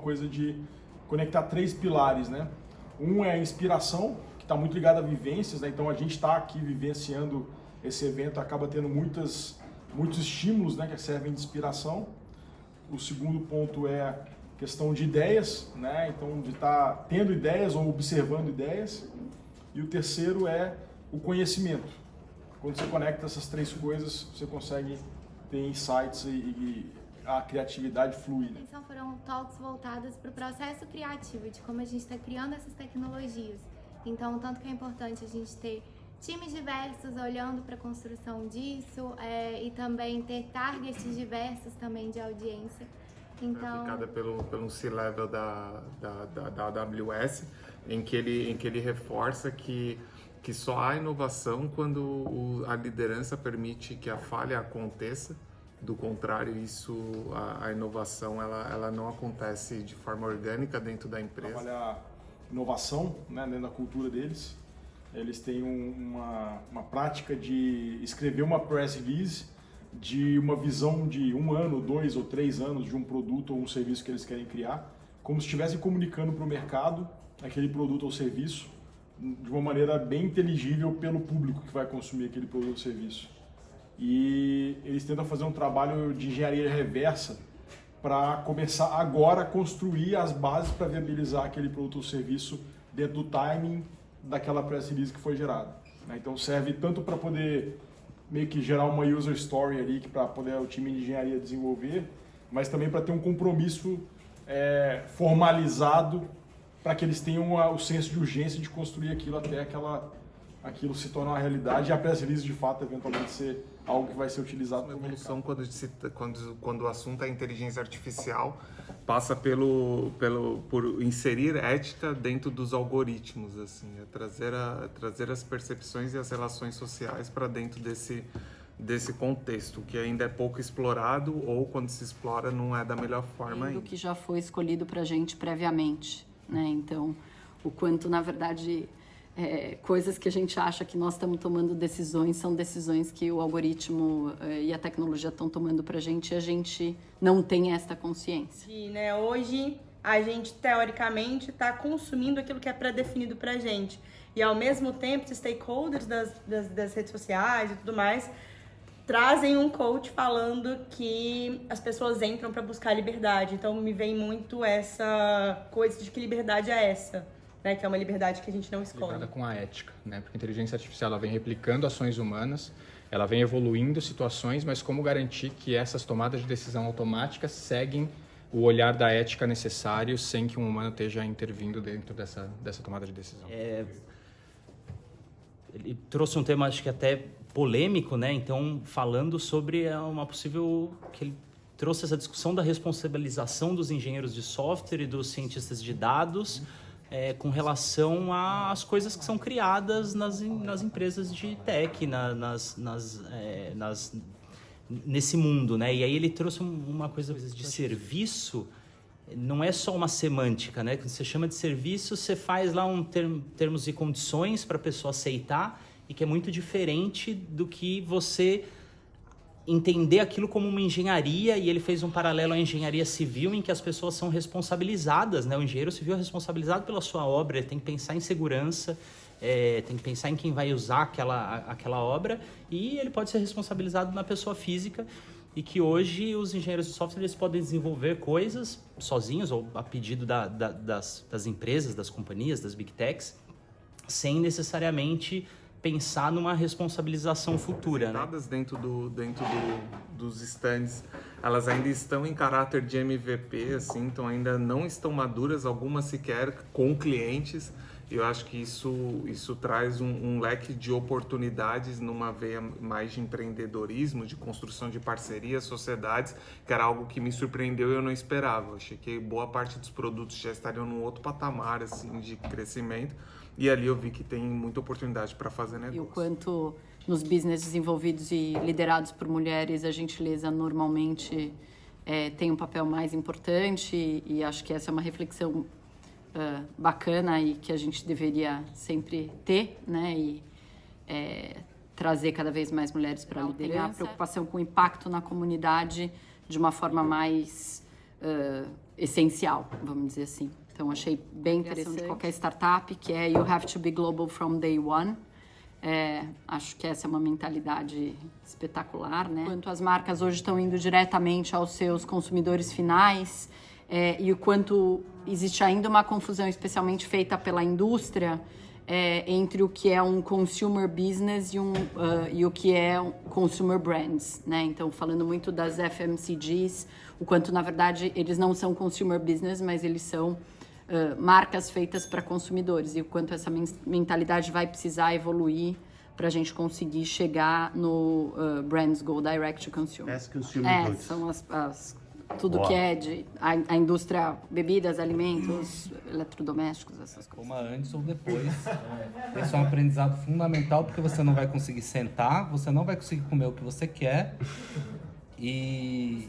coisa de conectar 3 pilares, né? Um é a inspiração, que está muito ligado a vivências, né? Então a gente está aqui vivenciando esse evento, acaba tendo muitos estímulos, né, que servem de inspiração. O segundo ponto é a questão de ideias, né? Então de estar tendo ideias ou observando ideias. E o terceiro é o conhecimento. Quando você conecta essas 3 coisas, você consegue ter insights e a criatividade flui, né? Então foram talks voltados para o processo criativo, de como a gente está criando essas tecnologias. Então, tanto que é importante a gente ter times diversos olhando para a construção disso e também ter targets diversos também de audiência. Então, aplicada pelo C-Level da AWS, em que ele reforça que só há inovação quando a liderança permite que a falha aconteça. Do contrário, a inovação ela não acontece de forma orgânica dentro da empresa. Trabalhar inovação, né, dentro da cultura deles. Eles têm uma prática de escrever uma press release de uma visão de 1 ano, 2 ou 3 anos de um produto ou um serviço que eles querem criar, como se estivessem comunicando para o mercado aquele produto ou serviço de uma maneira bem inteligível pelo público que vai consumir aquele produto ou serviço. E eles tentam fazer um trabalho de engenharia reversa para começar agora a construir as bases para viabilizar aquele produto ou serviço dentro do timing daquela press release que foi gerada. Então serve tanto para poder meio que gerar uma user story ali para poder o time de engenharia desenvolver, mas também para ter um compromisso formalizado para que eles tenham o senso de urgência de construir aquilo até aquilo se tornar uma realidade e a press release de fato eventualmente ser algo que vai ser utilizado no evolução quando o assunto é inteligência artificial passa por inserir ética dentro dos algoritmos, assim, trazer as percepções e as relações sociais para dentro desse contexto que ainda é pouco explorado ou quando se explora não é da melhor forma ainda. Que já foi escolhido para a gente previamente, né? Então, o quanto na verdade coisas que a gente acha que nós estamos tomando decisões são decisões que o algoritmo e a tecnologia estão tomando para a gente e a gente não tem esta consciência. E, né, hoje a gente teoricamente está consumindo aquilo que é pré-definido para a gente e ao mesmo tempo os stakeholders das redes sociais e tudo mais trazem um coach falando que as pessoas entram para buscar liberdade. Então me vem muito essa coisa de que liberdade é essa. Né, que é uma liberdade que a gente não escolhe. Ligada com a ética, né? Porque a inteligência artificial ela vem replicando ações humanas, ela vem evoluindo situações, mas como garantir que essas tomadas de decisão automáticas seguem o olhar da ética necessário sem que um humano esteja intervindo dentro dessa tomada de decisão? Ele trouxe um tema, acho que até polêmico, né? Então, falando sobre uma possível... que ele trouxe essa discussão da responsabilização dos engenheiros de software e dos cientistas de dados com relação às coisas que são criadas nas empresas de tech, nesse mundo, né? E aí ele trouxe uma coisa de serviço, não é só uma semântica, né? Quando você chama de serviço, você faz lá termos e condições para a pessoa aceitar e que é muito diferente do que você entender aquilo como uma engenharia, e ele fez um paralelo à engenharia civil em que as pessoas são responsabilizadas, né? O engenheiro civil é responsabilizado pela sua obra, ele tem que pensar em segurança, tem que pensar em quem vai usar aquela obra, e ele pode ser responsabilizado na pessoa física, e que hoje os engenheiros de software eles podem desenvolver coisas sozinhos ou a pedido das empresas, das companhias, das big techs, sem necessariamente pensar numa responsabilização futura, né? Dentro dos stands, elas ainda estão em caráter de MVP, assim, então ainda não estão maduras, algumas sequer com clientes. Eu acho que isso traz um leque de oportunidades numa veia mais de empreendedorismo, de construção de parcerias, sociedades, que era algo que me surpreendeu e eu não esperava. Eu achei que boa parte dos produtos já estariam num outro patamar assim, de crescimento. E ali eu vi que tem muita oportunidade para fazer negócio. E o quanto nos business desenvolvidos e liderados por mulheres, a gentileza normalmente tem um papel mais importante, e acho que essa é uma reflexão bacana e que a gente deveria sempre ter, né? E trazer cada vez mais mulheres para a liderança. Tem a preocupação com o impacto na comunidade de uma forma mais essencial, vamos dizer assim. Então, achei bem interessante de qualquer startup, que é you have to be global from day one. Acho que essa é uma mentalidade espetacular, né? Quanto as marcas hoje estão indo diretamente aos seus consumidores finais e o quanto existe ainda uma confusão, especialmente feita pela indústria, entre o que é um consumer business e o que é um consumer brands, né? Então, falando muito das FMCGs, o quanto, na verdade, eles não são consumer business, mas eles são marcas feitas para consumidores, e o quanto essa mentalidade vai precisar evoluir para a gente conseguir chegar no Brands Go Direct to Consumer. As consumer goods. São tudo que é a indústria, bebidas, alimentos, eletrodomésticos, essas coisas. Coma antes ou depois. Esse é um aprendizado fundamental, porque você não vai conseguir sentar, você não vai conseguir comer o que você quer e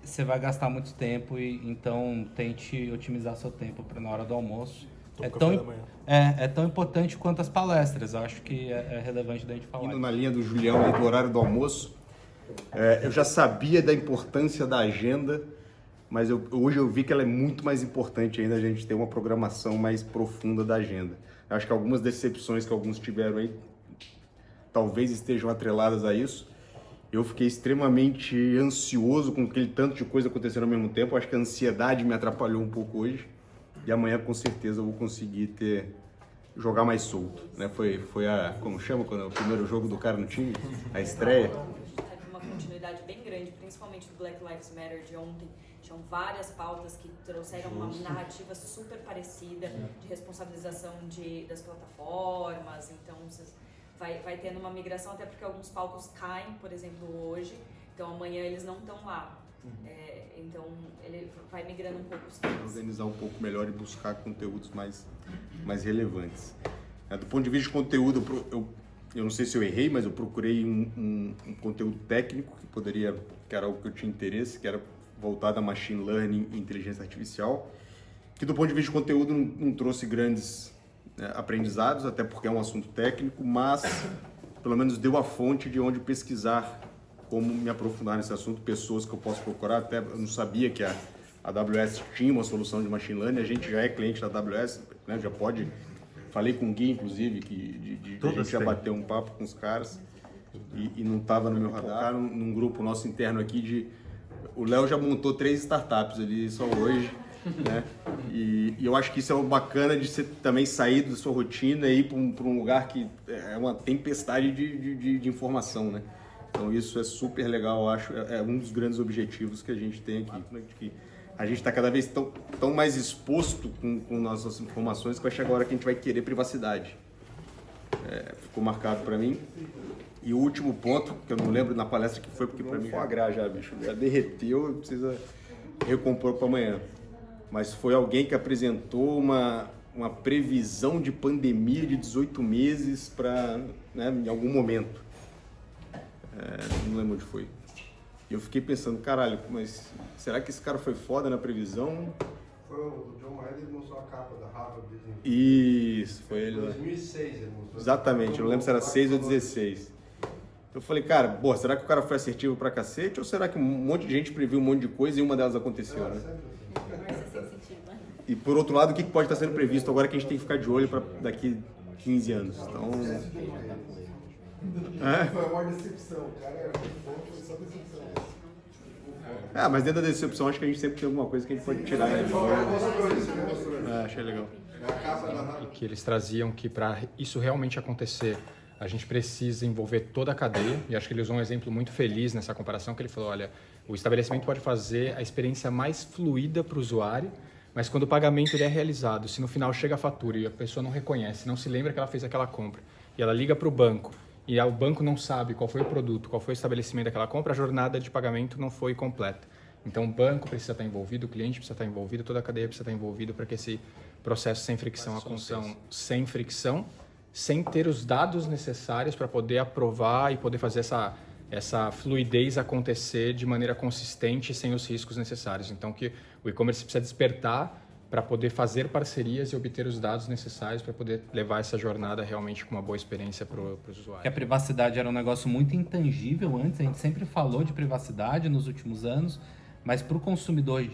você vai gastar muito tempo, então tente otimizar seu tempo para na hora do almoço. É tão importante quanto as palestras, eu acho que é relevante da gente falar. Indo na linha do Julião aí do horário do almoço, eu já sabia da importância da agenda, mas hoje eu vi que ela é muito mais importante ainda, a gente ter uma programação mais profunda da agenda. Eu acho que algumas decepções que alguns tiveram aí talvez estejam atreladas a isso. Eu fiquei extremamente ansioso com aquele tanto de coisa acontecendo ao mesmo tempo. Eu acho que a ansiedade me atrapalhou um pouco hoje. E amanhã, com certeza, eu vou conseguir jogar mais solto, né? Foi como chama, quando é o primeiro jogo do cara no time? A estreia. Teve uma continuidade bem grande, principalmente do Black Lives Matter de ontem. Tinham várias pautas que trouxeram uma narrativa super parecida de responsabilização das plataformas. Então, vai tendo uma migração, até porque alguns palcos caem, por exemplo, hoje. Então, amanhã eles não estão lá. Então, ele vai migrando um pouco os temas. Organizar um pouco melhor e buscar conteúdos mais relevantes. Do ponto de vista de conteúdo, eu não sei se eu errei, mas eu procurei um conteúdo técnico que era algo que eu tinha interesse, que era voltado a machine learning e inteligência artificial, que do ponto de vista de conteúdo não trouxe grandes aprendizados, até porque é um assunto técnico, mas pelo menos deu a fonte de onde pesquisar como me aprofundar nesse assunto, pessoas que eu posso procurar. Até eu não sabia que a AWS tinha uma solução de machine learning, a gente já é cliente da AWS, né? Já pode. Falei com o Gui, inclusive, que a gente já bateu um papo com os caras e não estava no meu radar. Num grupo nosso interno aqui o Léo já montou 3 startups ali só hoje, né? E eu acho que isso é o bacana de você também sair da sua rotina e ir para um lugar que é uma tempestade de informação, né? Então isso é super legal, eu acho, é um dos grandes objetivos que a gente tem aqui, né? Que a gente está cada vez tão mais exposto com nossas informações que vai chegar a hora que a gente vai querer privacidade. Ficou marcado para mim. E o último ponto, que eu não lembro na palestra que foi, porque para mim já bicho, já derreteu e precisa recompor para amanhã. Mas foi alguém que apresentou uma previsão de pandemia de 18 meses para, né, em algum momento. Não lembro onde foi. E eu fiquei pensando, caralho, mas será que esse cara foi foda na previsão? Foi o John Mayer, ele mostrou a capa da Harvard Business. Isso, foi ele lá. Em 2006 ele mostrou. Exatamente, eu não lembro se era 6 ou 16. Eu falei, cara, será que o cara foi assertivo pra cacete ou será que um monte de gente previu um monte de coisa e uma delas aconteceu, né? E por outro lado, o que pode estar sendo previsto agora que a gente tem que ficar de olho para daqui 15 anos? Então... Foi uma decepção, cara. Foi só decepção. Mas dentro da decepção, acho que a gente sempre tem alguma coisa que a gente pode tirar. Né? Achei legal. E que eles traziam que para isso realmente acontecer, a gente precisa envolver toda a cadeia. E acho que ele usou um exemplo muito feliz nessa comparação, que ele falou, olha, o estabelecimento pode fazer a experiência mais fluida para o usuário, mas quando o pagamento ele é realizado, se no final chega a fatura e a pessoa não reconhece, não se lembra que ela fez aquela compra, e ela liga para o banco, e o banco não sabe qual foi o produto, qual foi o estabelecimento daquela compra, a jornada de pagamento não foi completa. Então, o banco precisa estar envolvido, o cliente precisa estar envolvido, toda a cadeia precisa estar envolvida para que esse processo sem fricção aconteça. Sem fricção, sem ter os dados necessários para poder aprovar e poder fazer essa fluidez acontecer de maneira consistente, sem os riscos necessários. Então, que o e-commerce precisa despertar para poder fazer parcerias e obter os dados necessários para poder levar essa jornada realmente com uma boa experiência para os usuários. A privacidade era um negócio muito intangível antes, a gente sempre falou de privacidade nos últimos anos, mas para o consumidor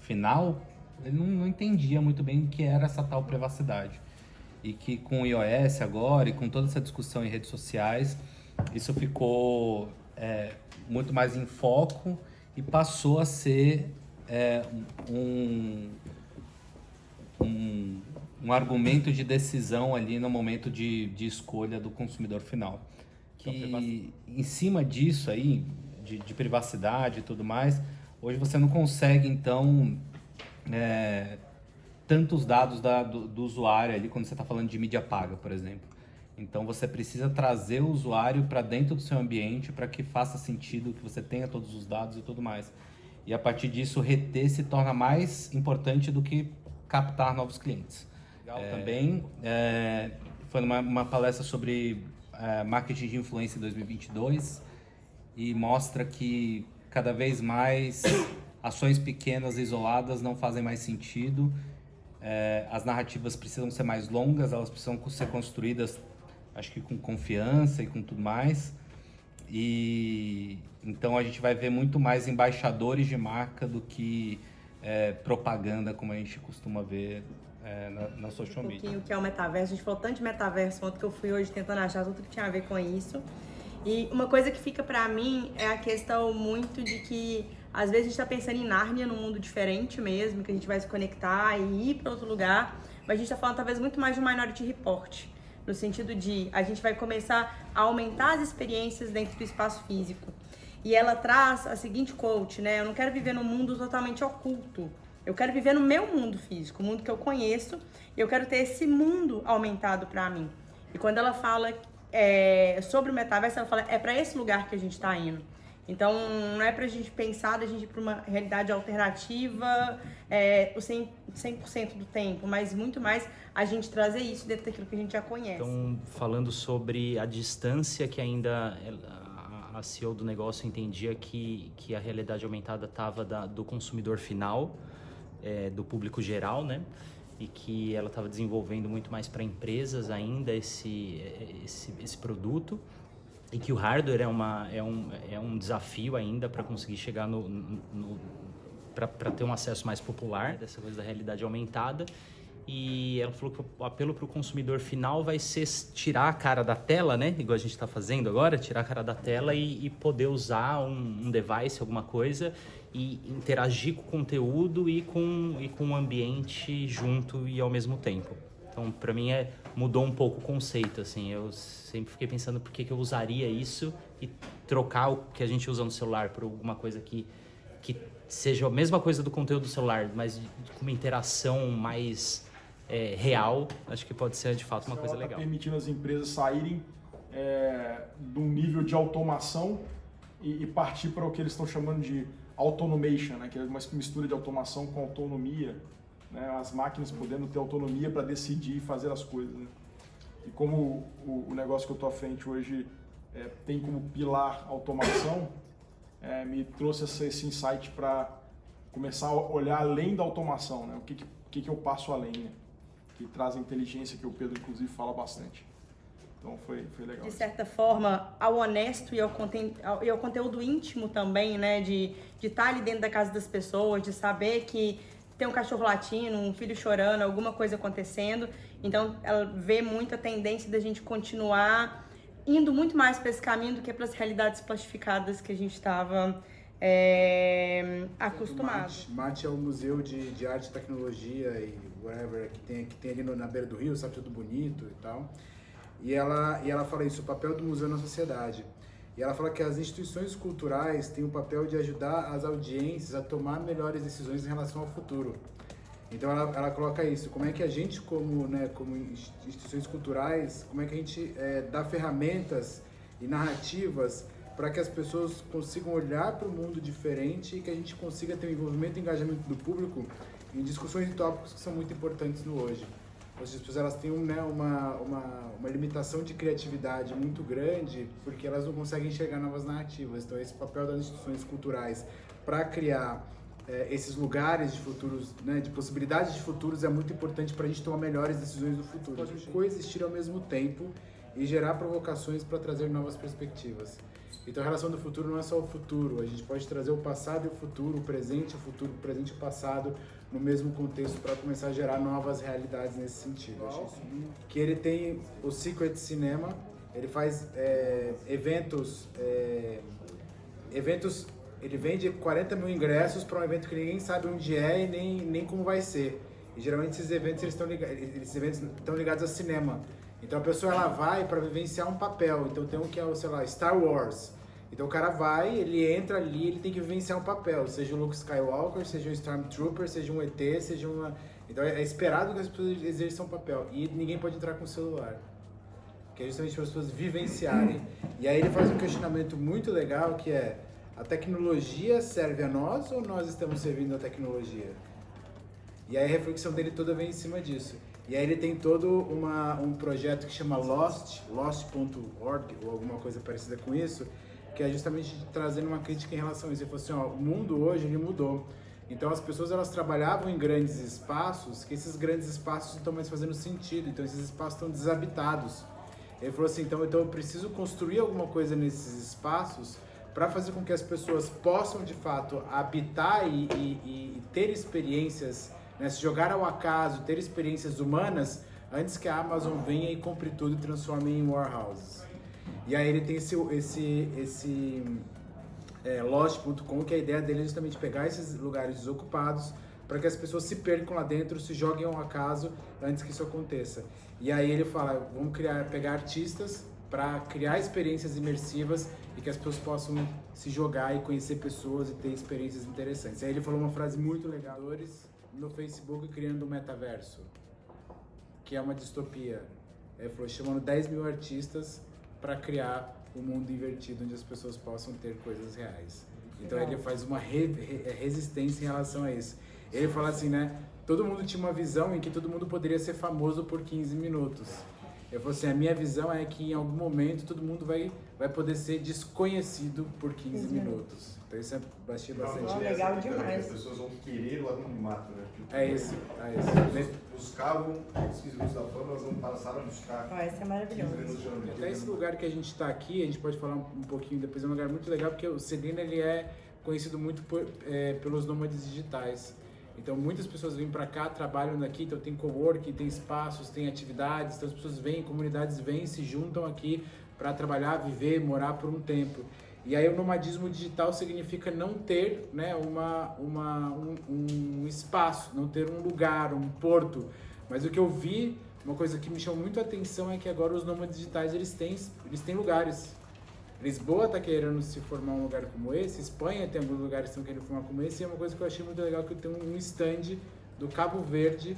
final, ele não entendia muito bem o que era essa tal privacidade. E que com o iOS agora e com toda essa discussão em redes sociais, isso ficou muito mais em foco e passou a ser um argumento de decisão ali no momento de escolha do consumidor final. Que em cima disso aí, de privacidade e tudo mais, hoje você não consegue, então, tantos dados do usuário ali quando você está falando de mídia paga, por exemplo. Então você precisa trazer o usuário para dentro do seu ambiente para que faça sentido, que você tenha todos os dados e tudo mais. E a partir disso, reter se torna mais importante do que captar novos clientes. Também foi uma palestra sobre marketing de influência em 2022 e mostra que cada vez mais ações pequenas, isoladas, não fazem mais sentido. As narrativas precisam ser mais longas, elas precisam ser construídas, acho que com confiança e com tudo mais. E então a gente vai ver muito mais embaixadores de marca do que propaganda, como a gente costuma ver na social media. O que é o metaverso? A gente falou tanto de metaverso ontem que eu fui hoje tentando achar tudo que tinha a ver com isso. E uma coisa que fica pra mim é a questão muito de que às vezes a gente tá pensando em Nárnia, num mundo diferente mesmo, que a gente vai se conectar e ir para outro lugar, mas a gente tá falando talvez muito mais de um Minority Report, no sentido de a gente vai começar a aumentar as experiências dentro do espaço físico. E ela traz a seguinte quote, né? Eu não quero viver num mundo totalmente oculto. Eu quero viver no meu mundo físico, o mundo que eu conheço, e eu quero ter esse mundo aumentado para mim. E quando ela fala sobre o metaverso, ela fala, é para esse lugar que a gente está indo. Então, não é pra gente pensar, a gente ir para uma realidade alternativa o 100% do tempo, mas muito mais a gente trazer isso dentro daquilo que a gente já conhece. Então, falando sobre a distância que ainda a CEO do negócio entendia que a realidade aumentada estava do consumidor final, do público geral, né? E que ela estava desenvolvendo muito mais para empresas ainda esse produto. E que o hardware é um desafio ainda para conseguir chegar para ter um acesso mais popular dessa coisa da realidade aumentada. E ela falou que o apelo para o consumidor final vai ser tirar a cara da tela, né? Igual a gente está fazendo agora, tirar a cara da tela e poder usar um device, alguma coisa, e interagir com o conteúdo e com o ambiente junto e ao mesmo tempo. Então, para mim, mudou um pouco o conceito, assim. Eu sempre fiquei pensando por que eu usaria isso e trocar o que a gente usa no celular por alguma coisa que seja a mesma coisa do conteúdo do celular, mas com uma interação mais real. Acho que pode ser, de fato, uma coisa legal. Está permitindo as empresas saírem de um nível de automação e partir para o que eles estão chamando de automation, né? Que é uma mistura de automação com autonomia. Né, as máquinas podendo ter autonomia para decidir e fazer as coisas. Né? E como o negócio que eu estou à frente hoje tem como pilar automação, me trouxe esse insight para começar a olhar além da automação, né? O que eu passo além, né? Que traz a inteligência que o Pedro, inclusive, fala bastante. Então foi legal. De certa forma, ao honesto e ao conteúdo íntimo também, né? De estar ali dentro da casa das pessoas, de saber que tem um cachorro latindo, um filho chorando, alguma coisa acontecendo. Então, ela vê muita tendência da gente continuar indo muito mais para esse caminho do que para as realidades plastificadas que a gente estava acostumado. MAT é o Museu de Arte e Tecnologia e whatever, que tem ali na beira do rio, sabe, tudo bonito e tal. E ela fala isso, o papel do museu na sociedade. E ela fala que as instituições culturais têm o papel de ajudar as audiências a tomar melhores decisões em relação ao futuro. Então ela coloca isso, como é que a gente como instituições culturais, como é que a gente dá ferramentas e narrativas para que as pessoas consigam olhar para o mundo diferente e que a gente consiga ter um envolvimento e engajamento do público em discussões e tópicos que são muito importantes no hoje. As pessoas elas têm uma limitação de criatividade muito grande porque elas não conseguem enxergar novas narrativas. Então esse papel das instituições culturais para criar esses lugares de futuros, né, de possibilidades de futuros é muito importante para a gente tomar melhores decisões do futuro. Pode coexistir ao mesmo tempo e gerar provocações para trazer novas perspectivas. Então a relação do futuro não é só o futuro, a gente pode trazer o passado e o futuro, o presente e o presente e o passado no mesmo contexto para começar a gerar novas realidades nesse sentido. Que ele tem o Secret Cinema, ele faz eventos, ele vende 40 mil ingressos para um evento que ninguém sabe onde é e nem como vai ser. E geralmente esses eventos estão ligados a cinema. Então a pessoa ela vai para vivenciar um papel. Então tem um que é o, sei lá, Star Wars. Então o cara vai, ele entra ali, ele tem que vivenciar um papel, seja o Luke Skywalker, seja um Stormtrooper, seja um ET, seja uma... Então é esperado que as pessoas exerçam um papel. E ninguém pode entrar com o celular. Que é justamente para as pessoas vivenciarem. E aí ele faz um questionamento muito legal que é: a tecnologia serve a nós ou nós estamos servindo a tecnologia? E aí a reflexão dele toda vem em cima disso. E aí ele tem todo um projeto que chama Lost.org, ou alguma coisa parecida com isso, que é justamente trazendo uma crítica em relação a isso. Ele falou assim, ó, o mundo hoje ele mudou. Então as pessoas elas trabalhavam em grandes espaços, que esses grandes espaços não estão mais fazendo sentido, então esses espaços estão desabitados. Ele falou assim, então eu preciso construir alguma coisa nesses espaços para fazer com que as pessoas possam de fato habitar e ter experiências, né, se jogar ao acaso, ter experiências humanas antes que a Amazon venha e compre tudo e transforme em warehouses. E aí ele tem esse Lost.com, que a ideia dele é justamente pegar esses lugares desocupados para que as pessoas se percam lá dentro, se joguem ao acaso antes que isso aconteça. E aí ele fala, vamos pegar artistas para criar experiências imersivas e que as pessoas possam se jogar e conhecer pessoas e ter experiências interessantes. Aí ele falou uma frase muito legal, no Facebook criando um metaverso, que é uma distopia. Ele falou, chamando 10 mil artistas para criar um mundo invertido onde as pessoas possam ter coisas reais. Então ele faz uma resistência em relação a isso. Ele fala assim, né? Todo mundo tinha uma visão em que todo mundo poderia ser famoso por 15 minutos. Eu falei assim, a minha visão é que em algum momento todo mundo vai poder ser desconhecido por 15 minutos. Então isso é bastante legal demais. As pessoas vão querer o anonimato, né? É isso. Buscavam os 15 minutos da fama, elas não passaram a buscar. Esse é maravilhoso. Até esse lugar que a gente está aqui, a gente pode falar um pouquinho depois, é um lugar muito legal, porque o Celina ele é conhecido muito pelos nômades digitais. Então muitas pessoas vêm para cá, trabalham aqui, então tem coworking, tem espaços, tem atividades, então as pessoas vêm, comunidades vêm, se juntam aqui para trabalhar, viver, morar por um tempo. E aí o nomadismo digital significa não ter, né, um espaço, não ter um lugar, um porto. Mas o que eu vi, uma coisa que me chamou muito a atenção é que agora os nômades digitais eles têm lugares. Lisboa está querendo se formar um lugar como esse, Espanha tem alguns lugares que estão querendo formar como esse, e é uma coisa que eu achei muito legal, que tem um stand do Cabo Verde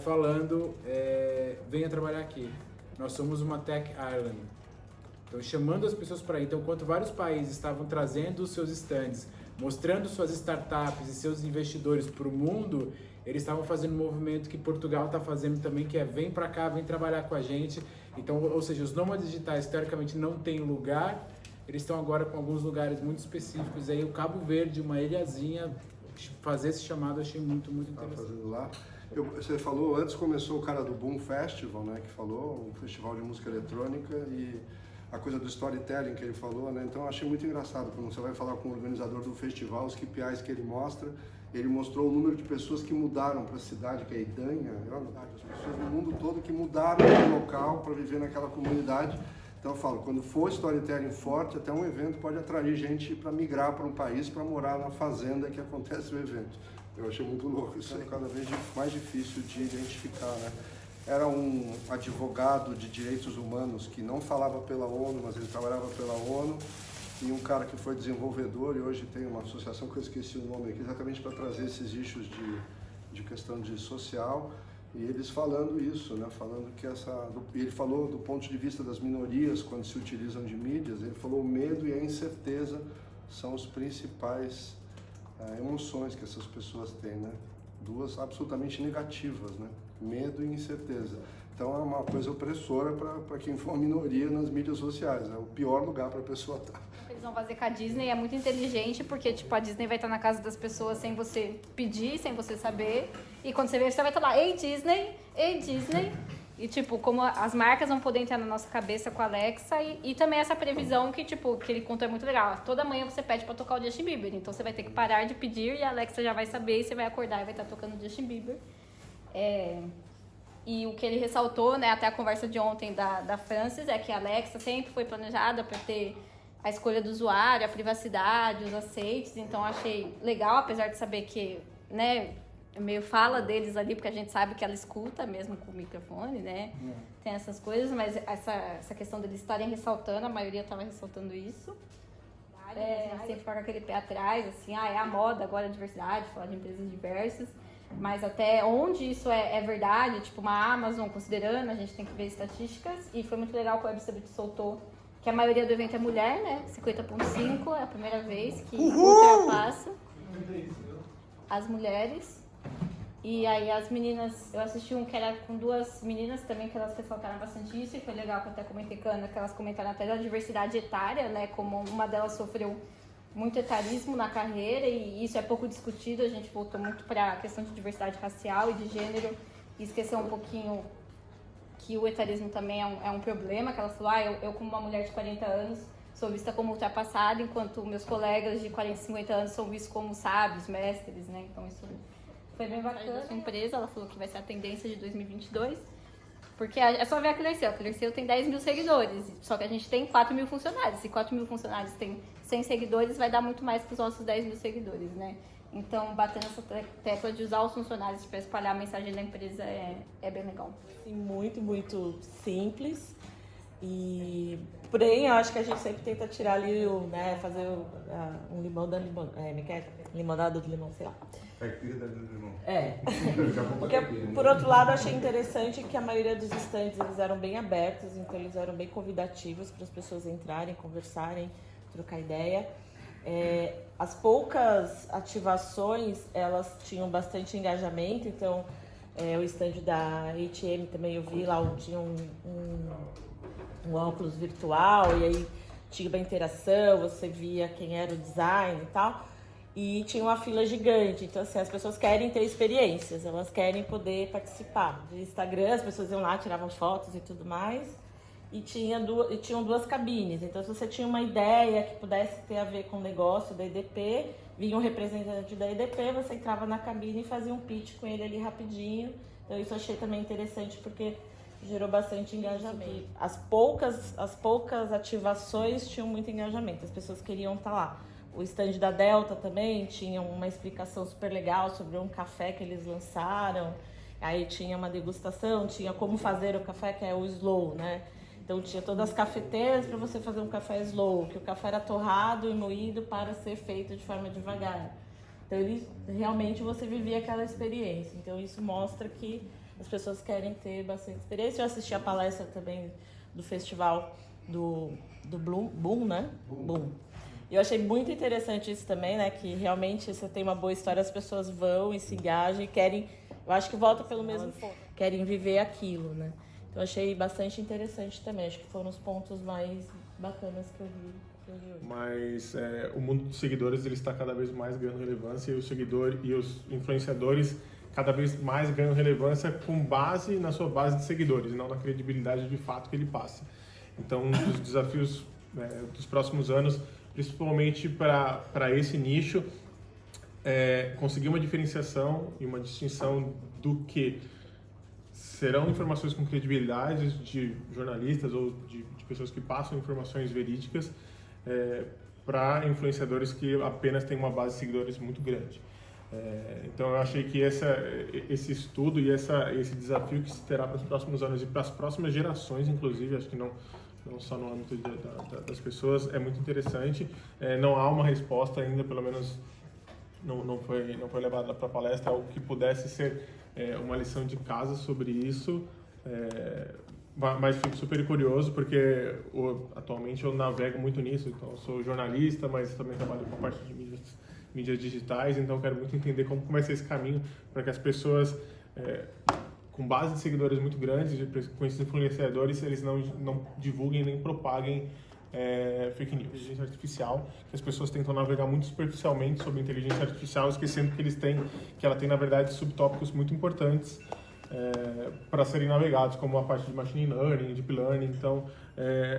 falando, venha trabalhar aqui. Nós somos uma Tech Island. Então, chamando as pessoas para aí. Então, enquanto vários países estavam trazendo os seus stands, mostrando suas startups e seus investidores para o mundo, eles estavam fazendo um movimento que Portugal está fazendo também, que é vem para cá, vem trabalhar com a gente. Então, ou seja, os nômades digitais, teoricamente, não têm lugar, eles estão agora com alguns lugares muito específicos. Aí o Cabo Verde, uma ilhazinha, fazer esse chamado eu achei muito, muito interessante. Fazendo lá. Você falou, antes começou o cara do Boom Festival, né, que falou, um festival de música eletrônica, e a coisa do storytelling que ele falou, né, então eu achei muito engraçado, quando você vai falar com o organizador do festival, os KPIs que ele mostra, ele mostrou o número de pessoas que mudaram para a cidade, que é Idanha, as pessoas do mundo todo que mudaram de local para viver naquela comunidade. Então eu falo, quando for storytelling forte, até um evento pode atrair gente para migrar para um país, para morar na fazenda que acontece o evento. Eu achei muito louco, isso é cada vez mais difícil de identificar, né? Era um advogado de direitos humanos que não falava pela ONU, mas ele trabalhava pela ONU, e um cara que foi desenvolvedor e hoje tem uma associação que eu esqueci o nome aqui, exatamente para trazer esses issues de questão de social, e eles falando isso, né? Falando que ele falou do ponto de vista das minorias quando se utilizam de mídias, ele falou o medo e a incerteza são os principais emoções que essas pessoas têm, né? Duas absolutamente negativas, né? Medo e incerteza. Então é uma coisa opressora para quem for uma minoria nas mídias sociais, é o pior lugar para a pessoa estar. Eles vão fazer com a Disney, é muito inteligente, porque tipo, a Disney vai estar na casa das pessoas sem você pedir, sem você saber, e quando você vê, você vai estar lá, ei Disney, E, tipo, como as marcas vão poder entrar na nossa cabeça com a Alexa e também essa previsão que, tipo, que ele conta é muito legal. Toda manhã você pede pra tocar o Justin Bieber, então você vai ter que parar de pedir e a Alexa já vai saber e você vai acordar e vai estar tocando o Justin Bieber. E o que ele ressaltou, né, até a conversa de ontem da Francis, é que a Alexa sempre foi planejada para ter a escolha do usuário, a privacidade, os aceites. Então, achei legal, apesar de saber que, né, meio fala deles ali, porque a gente sabe que ela escuta mesmo com o microfone, né? Tem essas coisas, mas essa questão deles estarem ressaltando, a maioria estava ressaltando isso. Sem ficar com aquele pé atrás, assim, é a moda agora a diversidade, falar de empresas diversas. Mas até onde isso é verdade, tipo uma Amazon considerando, a gente tem que ver estatísticas. E foi muito legal que o Web Summit soltou que a maioria do evento é mulher, né? 50,5% é a primeira vez que ultrapassa as mulheres. E aí as meninas, eu assisti um que era com 2 meninas também, que elas ressaltaram bastante isso, e foi legal que eu até comentei com a Ana, que elas comentaram até da diversidade etária, né, como uma delas sofreu muito etarismo na carreira, e isso é pouco discutido, a gente voltou muito para a questão de diversidade racial e de gênero, e esqueceu um pouquinho que o etarismo também é um problema, que ela falou, eu como uma mulher de 40 anos sou vista como ultrapassada, enquanto meus colegas de 40, 50 anos são vistos como sábios, mestres, né, então isso foi bem bacana. A sua empresa, ela falou que vai ser a tendência de 2022, porque é só ver a Clearceu tem 10 mil seguidores, só que a gente tem 4 mil funcionários, se 4 mil funcionários tem 100 seguidores, vai dar muito mais que os nossos 10 mil seguidores, né? Então, batendo essa tecla de usar os funcionários para espalhar a mensagem da empresa é bem legal. Muito, muito simples. Porém, eu acho que a gente sempre tenta tirar ali, né, fazer um limão da limonada do limão, sei lá. Porque, por outro lado, eu achei interessante que a maioria dos stands eles eram bem abertos, então eles eram bem convidativos para as pessoas entrarem, conversarem, trocar ideia. As poucas ativações, elas tinham bastante engajamento, então o stand da H&M também eu vi lá, tinha um óculos virtual, e aí tinha uma interação, você via quem era o design e tal, e tinha uma fila gigante, então assim, as pessoas querem ter experiências, elas querem poder participar. De Instagram, as pessoas iam lá, tiravam fotos e tudo mais, e tinham 2 cabines, então se você tinha uma ideia que pudesse ter a ver com o negócio da EDP, vinha um representante da EDP, você entrava na cabine e fazia um pitch com ele ali rapidinho, então isso eu achei também interessante, porque gerou bastante engajamento. As poucas ativações tinham muito engajamento, as pessoas queriam estar lá. O stand da Delta também tinha uma explicação super legal sobre um café que eles lançaram, aí tinha uma degustação, tinha como fazer o café, que é o slow, né? Então tinha todas as cafeteiras para você fazer um café slow, que o café era torrado e moído para ser feito de forma devagar. Então realmente você vivia aquela experiência, então isso mostra que as pessoas querem ter bastante experiência. Eu assisti a palestra também do festival do Boom, né? Boom. Eu achei muito interessante isso também, né? Que realmente você tem uma boa história, as pessoas vão e se engajam e querem, eu acho que volta pelo mesmo ponto, querem viver aquilo, né? Então eu achei bastante interessante também, acho que foram os pontos mais bacanas que eu vi hoje. Mas o mundo dos seguidores ele está cada vez mais ganhando relevância e os influenciadores cada vez mais ganham relevância com base na sua base de seguidores, não na credibilidade de fato que ele passa. Então, um dos desafios dos próximos anos, principalmente para esse nicho, é conseguir uma diferenciação e uma distinção do que serão informações com credibilidade de jornalistas ou de pessoas que passam informações verídicas para influenciadores que apenas têm uma base de seguidores muito grande. Então eu achei que esse estudo e esse desafio que se terá para os próximos anos e para as próximas gerações, inclusive, acho que não só no âmbito das pessoas, é muito interessante. Não há uma resposta ainda, pelo menos não foi levada para a palestra, algo que pudesse ser uma lição de casa sobre isso. Mas fico super curioso porque atualmente eu navego muito nisso, então eu sou jornalista, mas também trabalho com a parte de mídias digitais, então eu quero muito entender como vai ser esse caminho para que as pessoas com base de seguidores muito grandes, com esses influenciadores, eles não divulguem nem propaguem fake news. Inteligência artificial, que as pessoas tentam navegar muito superficialmente sobre inteligência artificial, esquecendo que ela tem na verdade subtópicos muito importantes para serem navegados, como a parte de Machine Learning, Deep Learning. Então,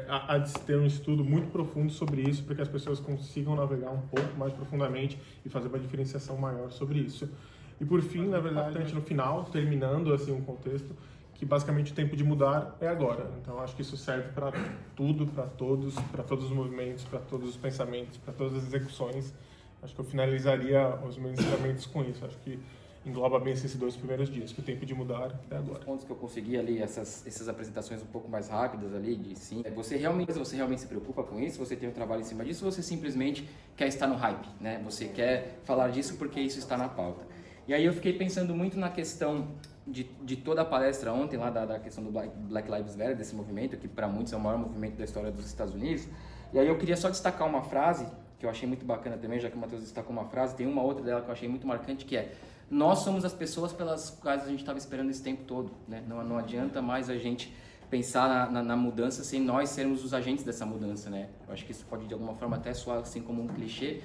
há de se ter um estudo muito profundo sobre isso, para que as pessoas consigam navegar um pouco mais profundamente e fazer uma diferenciação maior sobre isso. E por fim, na verdade, no final, terminando assim um contexto, que basicamente o tempo de mudar é agora. Então, acho que isso serve para tudo, para todos os movimentos, para todos os pensamentos, para todas as execuções. Acho que eu finalizaria os meus ensinamentos com isso. Acho que engloba bem esses 2 primeiros dias, que o tempo de mudar é agora. Os pontos que eu consegui ali, essas apresentações um pouco mais rápidas ali, de sim, você realmente se preocupa com isso, você tem um trabalho em cima disso, ou você simplesmente quer estar no hype, né? Você quer falar disso porque isso está na pauta. E aí eu fiquei pensando muito na questão de toda a palestra ontem, lá da questão do Black Lives Matter, desse movimento, que para muitos é o maior movimento da história dos Estados Unidos. E aí eu queria só destacar uma frase, que eu achei muito bacana também, já que o Matheus destacou uma frase, tem uma outra dela que eu achei muito marcante, que é: nós somos as pessoas pelas quais a gente estava esperando esse tempo todo, né? Não adianta mais a gente pensar na mudança sem nós sermos os agentes dessa mudança, né? Eu acho que isso pode de alguma forma até soar assim como um clichê,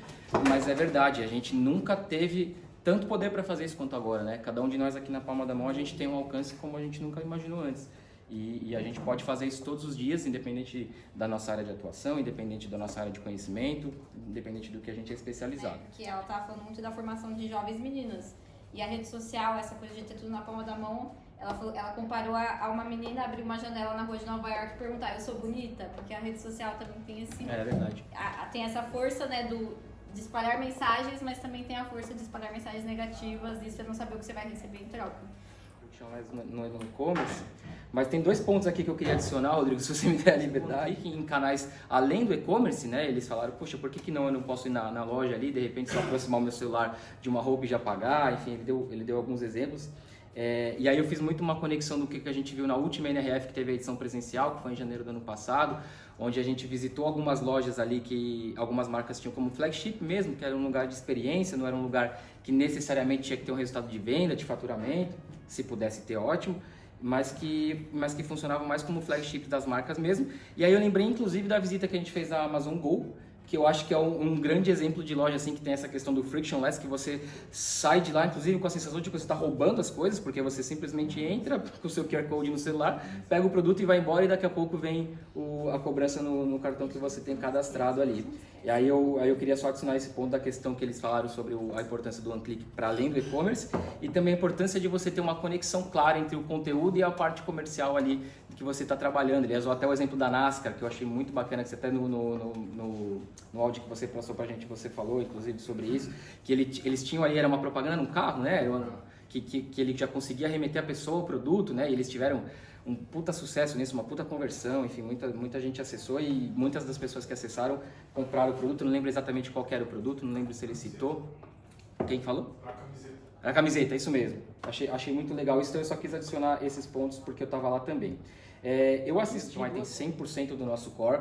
mas é verdade, a gente nunca teve tanto poder para fazer isso quanto agora, né? Cada um de nós aqui na palma da mão, a gente tem um alcance como a gente nunca imaginou antes. E a gente pode fazer isso todos os dias, independente da nossa área de atuação, independente da nossa área de conhecimento, independente do que a gente é especializado. Que ela tá falando muito da formação de jovens meninas. E a rede social, essa coisa de ter tudo na palma da mão, ela comparou a uma menina abrir uma janela na rua de Nova York e perguntar: eu sou bonita? Porque a rede social também tem esse... É verdade. Tem essa força, né, de espalhar mensagens, mas também tem a força de espalhar mensagens negativas e você não saber o que você vai receber em troca. Mais no e-commerce, mas tem 2 pontos aqui que eu queria adicionar, Rodrigo, se você me der a liberdade, que em canais além do e-commerce, né, eles falaram: poxa, por que eu não posso ir na loja ali, de repente só aproximar o meu celular de uma roupa e já pagar, enfim, ele deu alguns exemplos. E aí eu fiz muito uma conexão do que a gente viu na última NRF, que teve a edição presencial, que foi em janeiro do ano passado, onde a gente visitou algumas lojas ali que algumas marcas tinham como flagship mesmo, que era um lugar de experiência, não era um lugar que necessariamente tinha que ter um resultado de venda, de faturamento, se pudesse ter, ótimo, mas que funcionavam mais como flagship das marcas mesmo. E aí eu lembrei inclusive da visita que a gente fez à Amazon Go, que eu acho que é um grande exemplo de loja assim, que tem essa questão do frictionless, que você sai de lá, inclusive, com a sensação de que você está roubando as coisas, porque você simplesmente entra com o seu QR Code no celular, pega o produto e vai embora, e daqui a pouco vem a cobrança no cartão que você tem cadastrado ali. E aí eu queria só adicionar esse ponto da questão que eles falaram sobre a importância do one-click para além do e-commerce, e também a importância de você ter uma conexão clara entre o conteúdo e a parte comercial ali que você está trabalhando. Aliás, até o exemplo da NASCAR, que eu achei muito bacana, que você até no áudio que você passou pra gente, você falou inclusive sobre isso, que eles tinham ali, era uma propaganda num carro, né, que ele já conseguia remeter a pessoa ao produto, né, e eles tiveram um puta sucesso nisso, uma puta conversão, enfim, muita gente acessou, e muitas das pessoas que acessaram compraram o produto. Não lembro exatamente qual que era o produto, não lembro se ele citou. Quem falou? A camiseta, isso mesmo. Achei muito legal isso, então eu só quis adicionar esses pontos porque eu estava lá também. Eu assisti o item 100% do nosso core.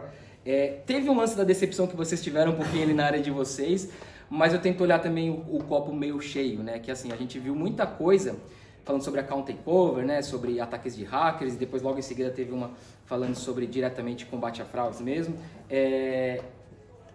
Teve um lance da decepção que vocês tiveram um pouquinho ali na área de vocês, mas eu tento olhar também o copo meio cheio, né? Que assim, a gente viu muita coisa falando sobre account takeover, né? Sobre ataques de hackers, e depois logo em seguida teve uma falando sobre diretamente combate a fraudes mesmo.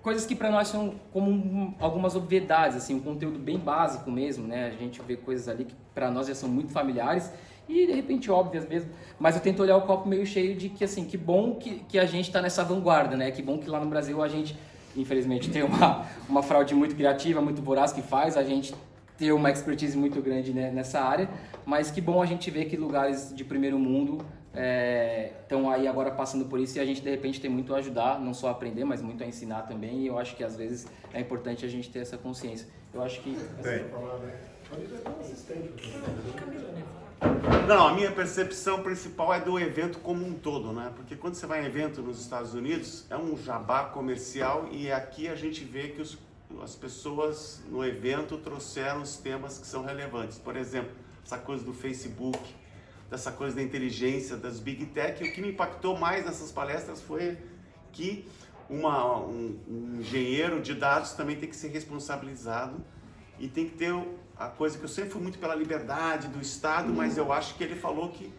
Coisas que para nós são como algumas obviedades, assim, um conteúdo bem básico mesmo, né? A gente vê coisas ali que para nós já são muito familiares e de repente óbvias mesmo, mas eu tento olhar o copo meio cheio de que assim, que bom que a gente está nessa vanguarda, né? Que bom que lá no Brasil a gente, infelizmente, tem uma fraude muito criativa, muito voraz, que faz a gente ter uma expertise muito grande, né, nessa área, mas que bom a gente ver que lugares de primeiro mundo estão aí agora passando por isso, e a gente de repente tem muito a ajudar, não só a aprender, mas muito a ensinar também, e eu acho que às vezes é importante a gente ter essa consciência. Eu acho que... Não, a minha percepção principal é do evento como um todo, né? Porque quando você vai em evento nos Estados Unidos, é um jabá comercial, e aqui a gente vê que as pessoas no evento trouxeram os temas que são relevantes. Por exemplo, essa coisa do Facebook, dessa coisa da inteligência, das Big Tech. E o que me impactou mais nessas palestras foi que um engenheiro de dados também tem que ser responsabilizado e tem que ter a coisa que eu sempre fui muito pela liberdade do Estado, mas eu acho que ele falou que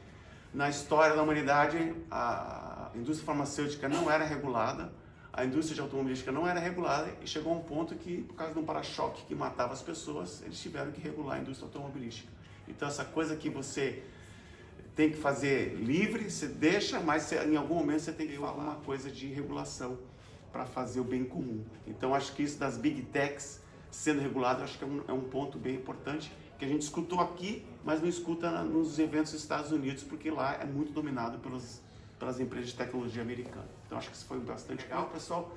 na história da humanidade a indústria farmacêutica não era regulada, a indústria de automobilística não era regulada, e chegou a um ponto que, por causa de um para-choque que matava as pessoas, eles tiveram que regular a indústria automobilística. Então essa coisa que você tem que fazer livre, você deixa, mas em algum momento você tem que falar uma coisa de regulação para fazer o bem comum. Então acho que isso das Big Techs sendo regulado, acho que é um ponto bem importante, que a gente escutou aqui, mas não escuta nos eventos dos Estados Unidos, porque lá é muito dominado pelas empresas de tecnologia americanas. Então acho que isso foi bastante legal, pessoal.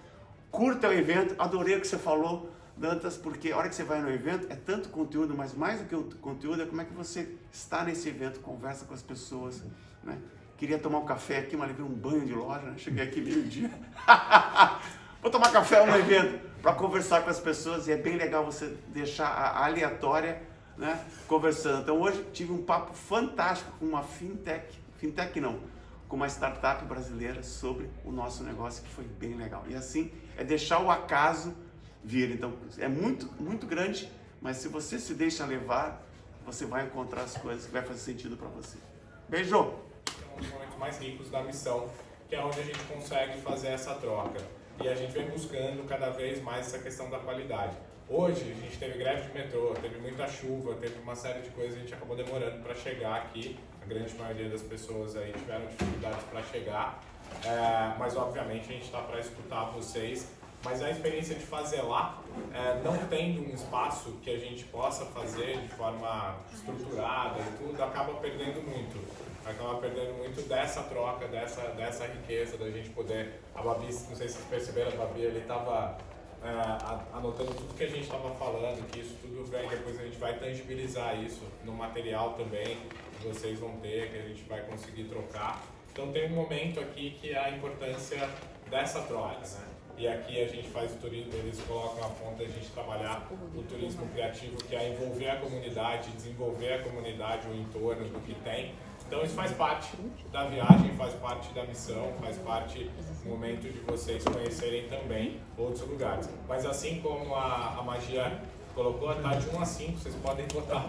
Curta o evento, adorei o que você falou, Dantas, porque a hora que você vai no evento é tanto conteúdo, mas mais do que o conteúdo é como é que você está nesse evento, conversa com as pessoas, né? Queria tomar um café aqui, mas levei um banho de loja, né? Cheguei aqui meio-dia. Vou tomar café no evento para conversar com as pessoas e é bem legal você deixar a aleatória, né, conversando. Então hoje tive um papo fantástico com uma fintech não, com uma startup brasileira sobre o nosso negócio, que foi bem legal. E assim, é deixar o acaso vir. Então, é muito, muito grande, mas se você se deixa levar, você vai encontrar as coisas que vai fazer sentido para você. Beijo! É um dos momentos mais ricos da missão, que é onde a gente consegue fazer essa troca. E a gente vem buscando cada vez mais essa questão da qualidade. Hoje, a gente teve greve de metrô, teve muita chuva, teve uma série de coisas, a gente acabou demorando para chegar aqui. A grande maioria das pessoas aí tiveram dificuldades para chegar, mas obviamente a gente está para escutar vocês. Mas a experiência de fazer lá, não tendo um espaço que a gente possa fazer de forma estruturada e tudo, acaba perdendo muito. Acaba perdendo muito dessa troca, dessa riqueza da gente poder... A Babi, não sei se vocês perceberam, a Babi ele estava anotando tudo que a gente estava falando, que isso tudo vem, depois a gente vai tangibilizar isso no material também, que vocês vão ter, que a gente vai conseguir trocar. Então tem um momento aqui que é a importância dessa troca, né? E aqui a gente faz o turismo, eles colocam a ponta de a gente trabalhar o turismo criativo, que é envolver a comunidade, desenvolver a comunidade, o entorno do que tem. Então isso faz parte da viagem, faz parte da missão, faz parte do momento de vocês conhecerem também outros lugares. Mas assim como a Magia colocou, tá de 1 a 5, vocês podem votar.